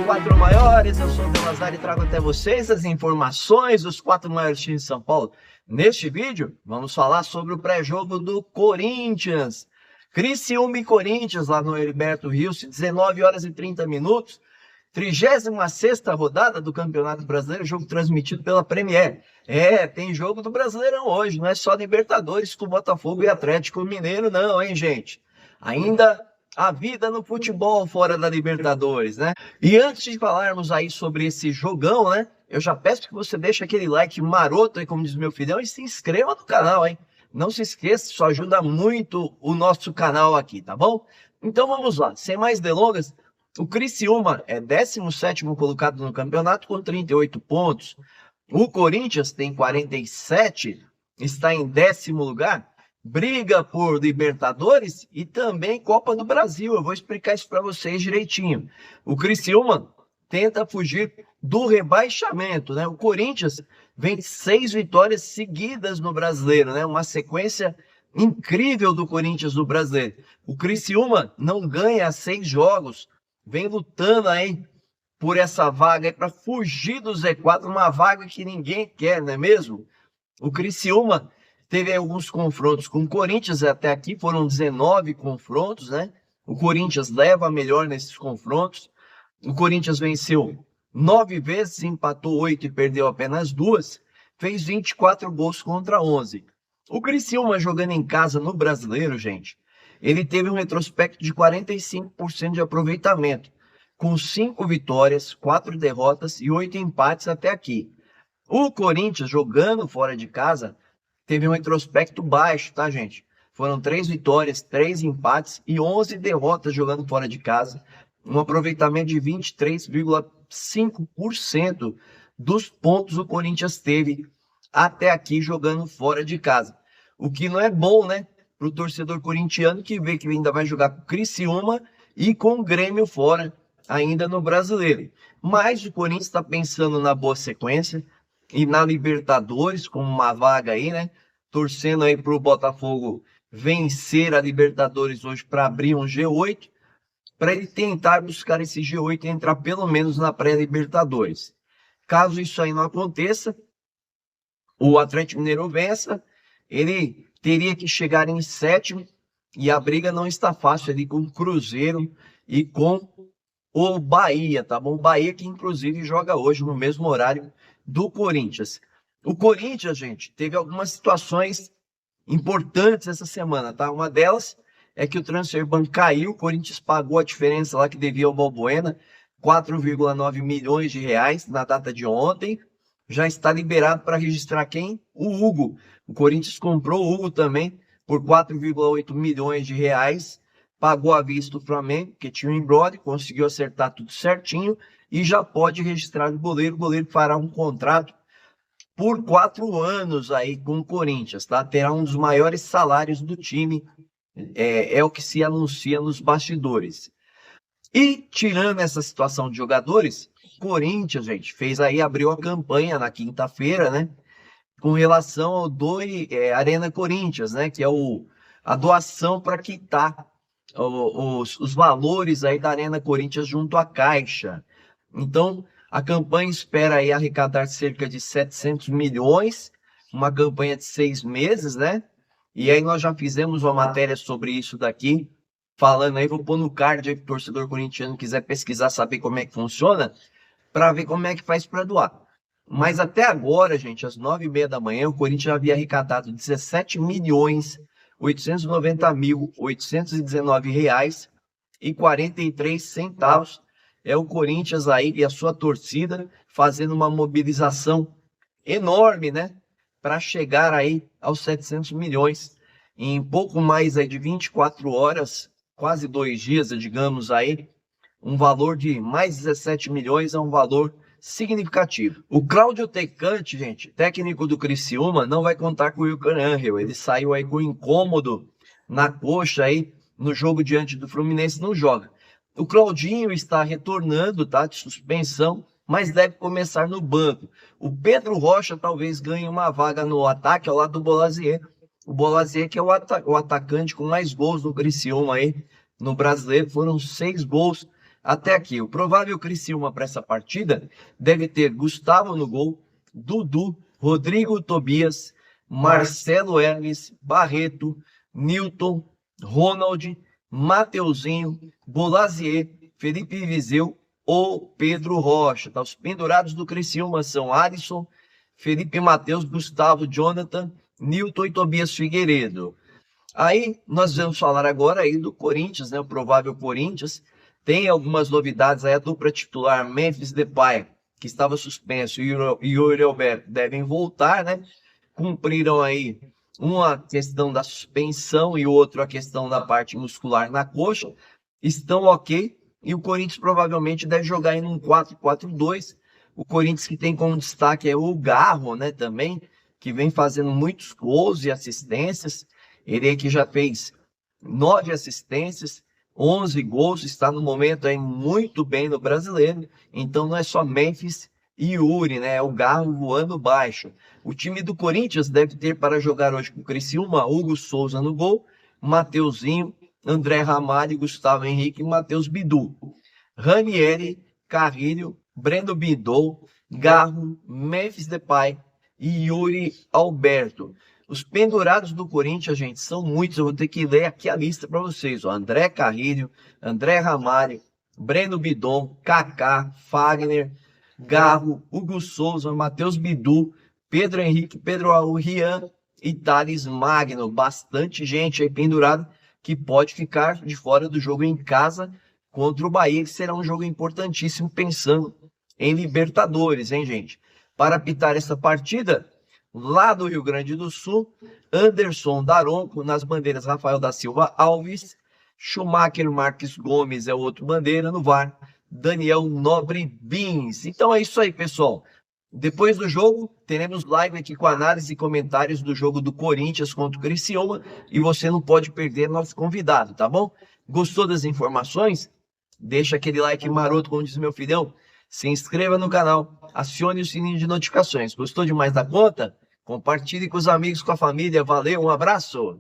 Quatro Maiores, eu sou o Delazar e trago até vocês as informações dos quatro maiores times de São Paulo. Neste vídeo, vamos falar sobre o pré-jogo do Corinthians. Criciúma e Corinthians, lá no Heriberto Rios, 19 horas e 30 minutos. 36ª rodada do Campeonato Brasileiro, jogo transmitido pela Premier. Tem jogo do Brasileirão hoje, não é só Libertadores com Botafogo e Atlético Mineiro não, hein, gente? Ainda a vida no futebol fora da Libertadores, né? E antes de falarmos aí sobre esse jogão, né? Eu já peço que você deixe aquele like maroto aí, como diz meu filhão, e se inscreva no canal, hein? Não se esqueça, isso ajuda muito o nosso canal aqui, tá bom? Então vamos lá, sem mais delongas, o Criciúma é 17º colocado no campeonato com 38 pontos. O Corinthians tem 47, está em 10º lugar. Briga por Libertadores e também Copa do Brasil. Eu vou explicar isso para vocês direitinho. O Criciúma tenta fugir do rebaixamento, né? O Corinthians vem 6 vitórias seguidas no Brasileiro, né? Uma sequência incrível do Corinthians no Brasileiro. O Criciúma não ganha 6 jogos, vem lutando aí por essa vaga aí para fugir do Z4, uma vaga que ninguém quer, não é mesmo? O Criciúma teve alguns confrontos com o Corinthians, até aqui foram 19 confrontos, né? O Corinthians leva a melhor nesses confrontos. O Corinthians venceu 9 vezes, empatou 8 e perdeu apenas 2. Fez 24 gols contra 11. O Criciúma jogando em casa no Brasileiro, gente, ele teve um retrospecto de 45% de aproveitamento, com 5 vitórias, 4 derrotas e 8 empates até aqui. O Corinthians jogando fora de casa teve um retrospecto baixo, tá, gente? Foram 3 vitórias, 3 empates e 11 derrotas jogando fora de casa. Um aproveitamento de 23,5% dos pontos o Corinthians teve até aqui jogando fora de casa. O que não é bom, né? Para o torcedor corintiano que vê que ainda vai jogar com o Criciúma e com o Grêmio fora ainda no Brasileiro. Mas o Corinthians está pensando na boa sequência e na Libertadores, com uma vaga aí, né? Torcendo aí para o Botafogo vencer a Libertadores hoje para abrir um G8, para ele tentar buscar esse G8 e entrar pelo menos na pré-Libertadores. Caso isso aí não aconteça, o Atlético Mineiro vença, ele teria que chegar em 7º e a briga não está fácil ali com o Cruzeiro e com o Bahia, tá bom? O Bahia que inclusive joga hoje no mesmo horário do Corinthians. O Corinthians, gente, teve algumas situações importantes essa semana, tá? Uma delas é que o Transferban caiu, o Corinthians pagou a diferença lá que devia ao Balbuena, 4,9 milhões de reais na data de ontem. Já está liberado para registrar quem? O Hugo. O Corinthians comprou o Hugo também por 4,8 milhões de reais. Pagou à vista o Flamengo, que tinha um embrolho, conseguiu acertar tudo certinho e já pode registrar o goleiro. O goleiro fará um contrato por 4 anos aí com o Corinthians, tá? Terá um dos maiores salários do time, é o que se anuncia nos bastidores. E tirando essa situação de jogadores, Corinthians, gente, abriu a campanha na quinta-feira, né? Com relação ao Arena Corinthians, né? Que é a doação para quitar os valores aí da Arena Corinthians junto à Caixa. Então, a campanha espera aí arrecadar cerca de 700 milhões, uma campanha de 6 meses, né? E aí nós já fizemos uma matéria sobre isso daqui, falando aí, vou pôr no card aí para o torcedor corintiano quiser pesquisar, saber como é que funciona, para ver como é que faz para doar. Mas até agora, gente, às 9h30 da manhã, o Corinthians já havia arrecadado 17.890.819 reais e 43 centavos. É o Corinthians aí e a sua torcida fazendo uma mobilização enorme, né? Para chegar aí aos 700 milhões em pouco mais aí de 24 horas, quase 2 dias, digamos aí, um valor de mais 17 milhões é um valor significativo. O Cláudio Tecante, gente, técnico do Criciúma, não vai contar com o Wilker Angel. Ele saiu aí com incômodo na coxa aí no jogo diante do Fluminense, não joga. O Claudinho está retornando, tá, de suspensão, mas deve começar no banco. O Pedro Rocha talvez ganhe uma vaga no ataque ao lado do Bolazier. O Bolazier que é o atacante com mais gols do Criciúma aí no Brasileiro. Foram 6 gols Até aqui, o provável Criciúma para essa partida deve ter Gustavo no gol, Dudu, Rodrigo Tobias, Marcelo Hermes, Barreto, Newton, Ronald, Mateuzinho, Bolazier, Felipe Viseu ou Pedro Rocha. Tá? Os pendurados do Criciúma são Alisson, Felipe Matheus, Gustavo, Jonathan, Newton e Tobias Figueiredo. Aí nós vamos falar agora aí do Corinthians, né? O provável Corinthians. Tem algumas novidades aí, a dupla titular Memphis Depay, que estava suspenso, e Yuri Alberto devem voltar, né? Cumpriram aí uma questão da suspensão e outra a questão da parte muscular na coxa. Estão ok, e o Corinthians provavelmente deve jogar em um 4-4-2. O Corinthians que tem como destaque é o Garro, né, também, que vem fazendo muitos gols e assistências. Ele aí que já fez 9 assistências, 11 gols, está no momento aí muito bem no Brasileiro. Então não é só Memphis e Yuri, né? É o Garro voando baixo. O time do Corinthians deve ter para jogar hoje com o Criciúma, Hugo Souza no gol, Mateuzinho, André Ramalho, Gustavo Henrique e Matheus Bidu. Ranieri, Carrilho, Breno Bindou, Garro, Memphis Depay e Yuri Alberto. Os pendurados do Corinthians, gente, são muitos. Eu vou ter que ler aqui a lista para vocês. Ó. André Carrilho, André Ramalho, Breno Bidon, Kaká, Fagner, Garro, Hugo Souza, Matheus Bidu, Pedro Henrique, Pedro Rian e Thales Magno. Bastante gente aí pendurada que pode ficar de fora do jogo em casa contra o Bahia, que será um jogo importantíssimo pensando em Libertadores, hein, gente? Para apitar essa partida, lá do Rio Grande do Sul, Anderson Daronco, nas bandeiras Rafael da Silva Alves, Schumacher Marques Gomes é o outro bandeira, no VAR, Daniel Nobre Bins. Então é isso aí, pessoal. Depois do jogo, teremos live aqui com análise e comentários do jogo do Corinthians contra o Criciúma, e você não pode perder nosso convidado, tá bom? Gostou das informações? Deixa aquele like maroto, como diz meu filhão. Se inscreva no canal, acione o sininho de notificações. Gostou demais da conta? Compartilhe com os amigos, com a família. Valeu, um abraço!